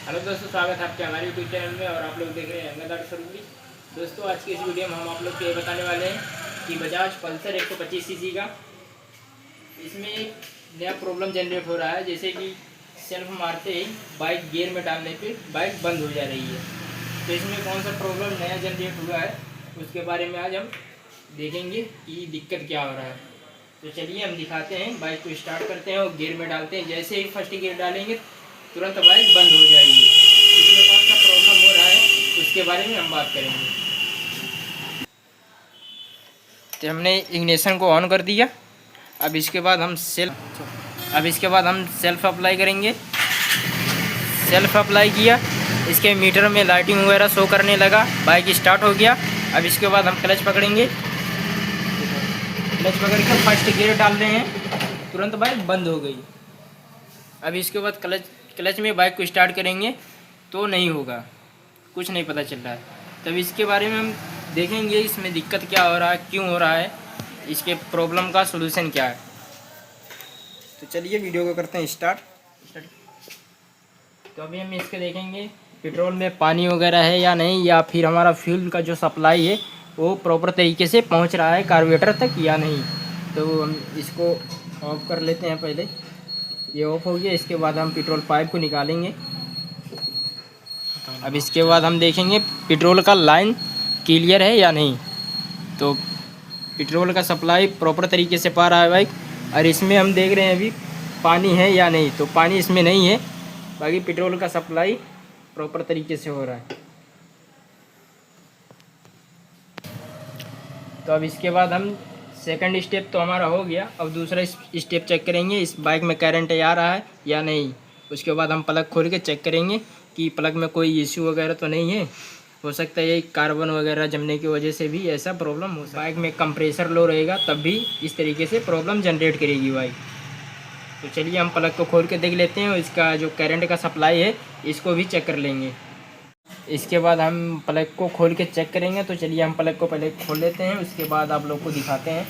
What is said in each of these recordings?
Hello दोस्तों, स्वागत है आपके हमारे यूट्यूब चैनल में और आप लोग देख रहे हैं अहमदाबाद सर्विस। दोस्तों, आज की इस वीडियो में हम आप लोग को ये बताने वाले हैं कि बजाज पल्सर 125 सीसी का इसमें एक नया प्रॉब्लम जनरेट हो रहा है। जैसे कि सेल्फ मारते ही बाइक गियर में डालने पे बाइक बंद हो जा रही है। तो इसमें कौन सा प्रॉब्लम नया जनरेट हुआ है उसके बारे में आज हम देखेंगे कि दिक्कत क्या हो रहा है। तो चलिए हम दिखाते हैं। बाइक को स्टार्ट करते हैं और गियर में डालते हैं। जैसे ही फर्स्ट गियर डालेंगे तुरंत बाइक बंद हो जाएगी। इसमें कौन सा प्रॉब्लम हो रहा है उसके बारे में हम बात करेंगे। तो हमने इग्निशन को ऑन कर दिया। अब इसके बाद हम सेल्फ अप्लाई करेंगे। सेल्फ अप्लाई किया, इसके मीटर में लाइटिंग वगैरह शो करने लगा, बाइक स्टार्ट हो गया। अब इसके बाद हम क्लच पकड़ेंगे। क्लच पकड़ के फर्स्ट गियर डाल रहे हैं, तुरंत बाइक बंद हो गई। अब इसके बाद क्लच में बाइक को स्टार्ट करेंगे तो नहीं होगा, कुछ नहीं पता चल रहा है। तब इसके बारे में हम देखेंगे इसमें दिक्कत क्या हो रहा है, क्यों हो रहा है, इसके प्रॉब्लम का सलूशन क्या है। तो चलिए वीडियो को करते हैं स्टार्ट। तो अभी हम इसके देखेंगे पेट्रोल में पानी वगैरह है या नहीं, या फिर हमारा फ्यूल का जो सप्लाई है वो प्रॉपर तरीके से पहुंच रहा है कार्बोरेटर तक या नहीं। तो हम इसको ऑफ कर लेते हैं। पहले ये ऑफ हो गया। इसके बाद हम पेट्रोल पाइप को निकालेंगे। अब इसके बाद हम देखेंगे पेट्रोल का लाइन क्लियर है या नहीं। तो पेट्रोल का सप्लाई प्रॉपर तरीके से पा रहा है बाइक, और इसमें हम देख रहे हैं अभी पानी है या नहीं। तो पानी इसमें नहीं है, बाकी पेट्रोल का सप्लाई प्रॉपर तरीके से हो रहा है। तो अब इसके बाद हम सेकंड स्टेप तो हमारा हो गया। अब दूसरा स्टेप चेक करेंगे इस बाइक में करंट आ रहा है या नहीं। उसके बाद हम प्लग खोल के चेक करेंगे कि प्लग में कोई इश्यू वगैरह तो नहीं है। हो सकता है ये कार्बन वगैरह जमने की वजह से भी ऐसा प्रॉब्लम हो। बाइक में कंप्रेसर लो रहेगा तब भी इस तरीके से प्रॉब्लम जनरेट करेगी बाइक। तो चलिए हम प्लग को खोल के देख लेते हैं। इसका जो करंट का सप्लाई है इसको भी चेक कर लेंगे। इसके बाद हम प्लग को खोल के चेक करेंगे। तो चलिए हम प्लग को पहले खोल लेते हैं, उसके बाद आप लोग को दिखाते हैं।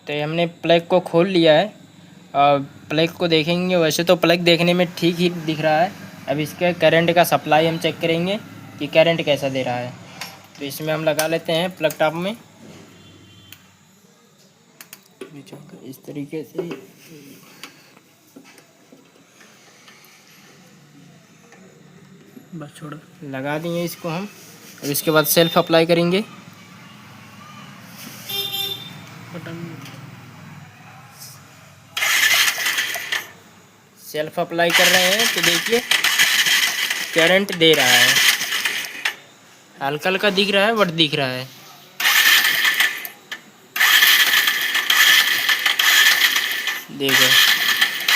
तो हमने प्लग को खोल लिया है और प्लग को देखेंगे। वैसे तो प्लग देखने में ठीक ही दिख रहा है। अब इसके करंट का सप्लाई हम चेक करेंगे कि करंट कैसा दे रहा है। तो इसमें हम लगा लेते हैं प्लग टॉप में इस तरीके से। बस छोड़ लगा दिए इसको हम। अब इसके बाद सेल्फ अप्लाई करेंगे। सेल्फ अप्लाई कर रहे हैं तो देखिए करंट दे रहा है, हल्का हल्का दिख रहा है बट दिख रहा है। देखो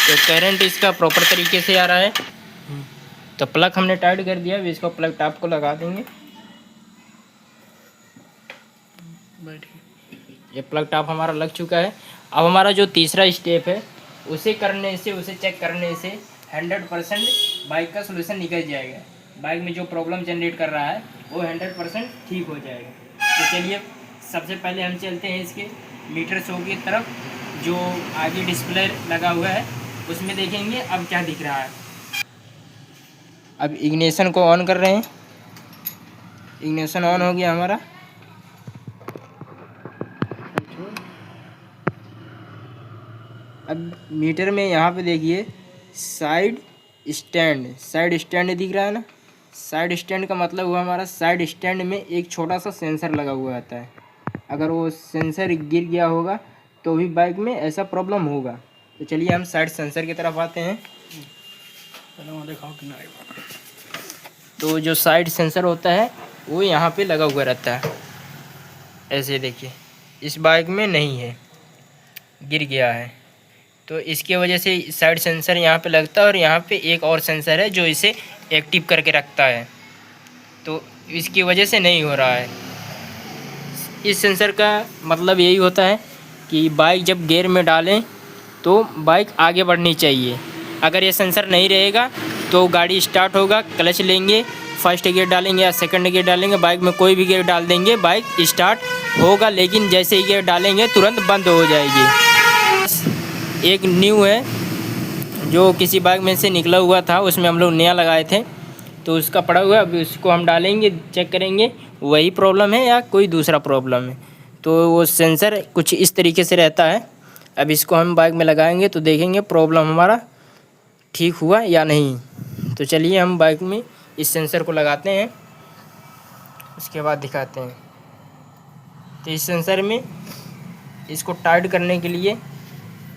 तो करंट इसका प्रॉपर तरीके से आ रहा है। तो प्लग हमने टाइट कर दिया। अभी इसको प्लग टॉप को लगा देंगे। ये प्लग टॉप हमारा लग चुका है। अब हमारा जो तीसरा स्टेप है उसे चेक करने से 100% बाइक का सलूशन निकल जाएगा। बाइक में जो प्रॉब्लम जनरेट कर रहा है वो 100% ठीक हो जाएगा। तो चलिए सबसे पहले हम चलते हैं इसके मीटर शो की तरफ, जो आगे डिस्प्ले लगा हुआ है उसमें देखेंगे अब क्या दिख रहा है। अब इग्निशन को ऑन कर रहे हैं। इग्निशन ऑन हो गया हमारा। अब मीटर में यहाँ पे देखिए साइड स्टैंड दिख रहा है ना। साइड स्टैंड का मतलब हुआ हमारा साइड स्टैंड में एक छोटा सा सेंसर लगा हुआ आता है। अगर वो सेंसर गिर गया होगा तो भी बाइक में ऐसा प्रॉब्लम होगा। तो चलिए हम साइड सेंसर की तरफ आते हैं। तो जो साइड सेंसर होता है वो यहाँ पे लगा हुआ रहता है। ऐसे देखिए इस बाइक में नहीं है, गिर गया है। तो इसके वजह से साइड सेंसर यहाँ पे लगता है और यहाँ पे एक और सेंसर है जो इसे एक्टिव करके रखता है। तो इसकी वजह से नहीं हो रहा है। इस सेंसर का मतलब यही होता है कि बाइक जब गियर में डालें तो बाइक आगे बढ़नी चाहिए। अगर ये सेंसर नहीं रहेगा तो गाड़ी स्टार्ट होगा, क्लच लेंगे, फर्स्ट गियर डालेंगे या सेकंड गियर डालेंगे, बाइक में कोई भी गियर डाल देंगे, बाइक स्टार्ट होगा। लेकिन जैसे ही गियर डालेंगे तुरंत बंद हो जाएगी। एक न्यू है जो किसी बाइक में से निकला हुआ था, उसमें हम लोग नया लगाए थे, तो उसका पड़ा हुआ है। अभी उसको हम डालेंगे, चेक करेंगे वही प्रॉब्लम है या कोई दूसरा प्रॉब्लम है। तो वो सेंसर कुछ इस तरीके से रहता है। अब इसको हम बाइक में लगाएंगे तो देखेंगे प्रॉब्लम हमारा ठीक हुआ या नहीं। तो चलिए हम बाइक में इस सेंसर को लगाते हैं, उसके बाद दिखाते हैं। तो इस सेंसर में इसको टाइट करने के लिए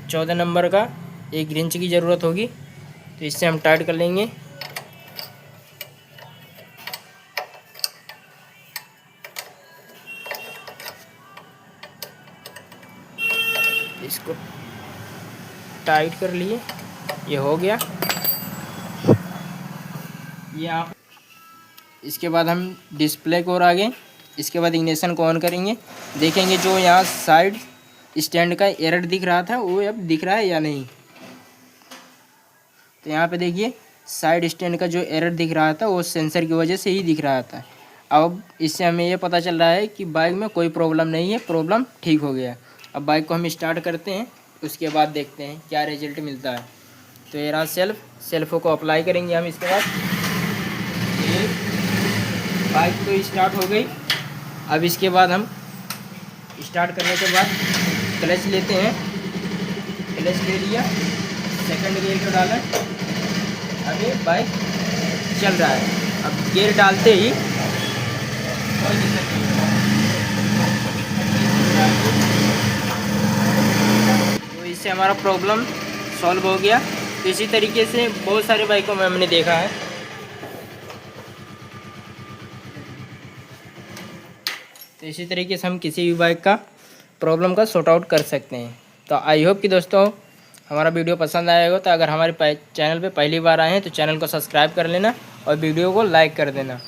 14 नंबर का एक रिंच की ज़रूरत होगी, तो इससे हम टाइट कर लेंगे। इसको टाइट कर लिए, ये हो गया। ये आप इसके बाद हम डिस्प्ले को और आगे, इसके बाद इग्निशन को ऑन करेंगे, देखेंगे जो यहाँ साइड स्टैंड का एरर दिख रहा था वो अब दिख रहा है या नहीं। तो यहाँ पे देखिए साइड स्टैंड का जो एरर दिख रहा था वो सेंसर की वजह से ही दिख रहा था। अब इससे हमें ये पता चल रहा है कि बाइक में कोई प्रॉब्लम नहीं है, प्रॉब्लम ठीक हो गया। अब बाइक को हम स्टार्ट करते हैं, उसके बाद देखते हैं क्या रिजल्ट मिलता है। तो ये रहा सेल्फ़ों को अप्लाई करेंगे हम। इसके बाद ये बाइक तो स्टार्ट हो गई। अब इसके बाद हम स्टार्ट करने के बाद क्लच लेते हैं, क्लच ले लिया, सेकंड गियर को डाला, अभी बाइक चल रहा है। अब गियर डालते ही कोई दिक्कत नहीं, तो इससे हमारा प्रॉब्लम सॉल्व हो गया। तो इसी तरीके से बहुत सारे बाइकों में हमने देखा है। तो इसी तरीके से हम किसी भी बाइक का प्रॉब्लम का सॉर्ट आउट कर सकते हैं। तो आई होप कि दोस्तों हमारा वीडियो पसंद आएगा। तो अगर हमारे चैनल पे पहली बार आए हैं तो चैनल को सब्सक्राइब कर लेना और वीडियो को लाइक कर देना।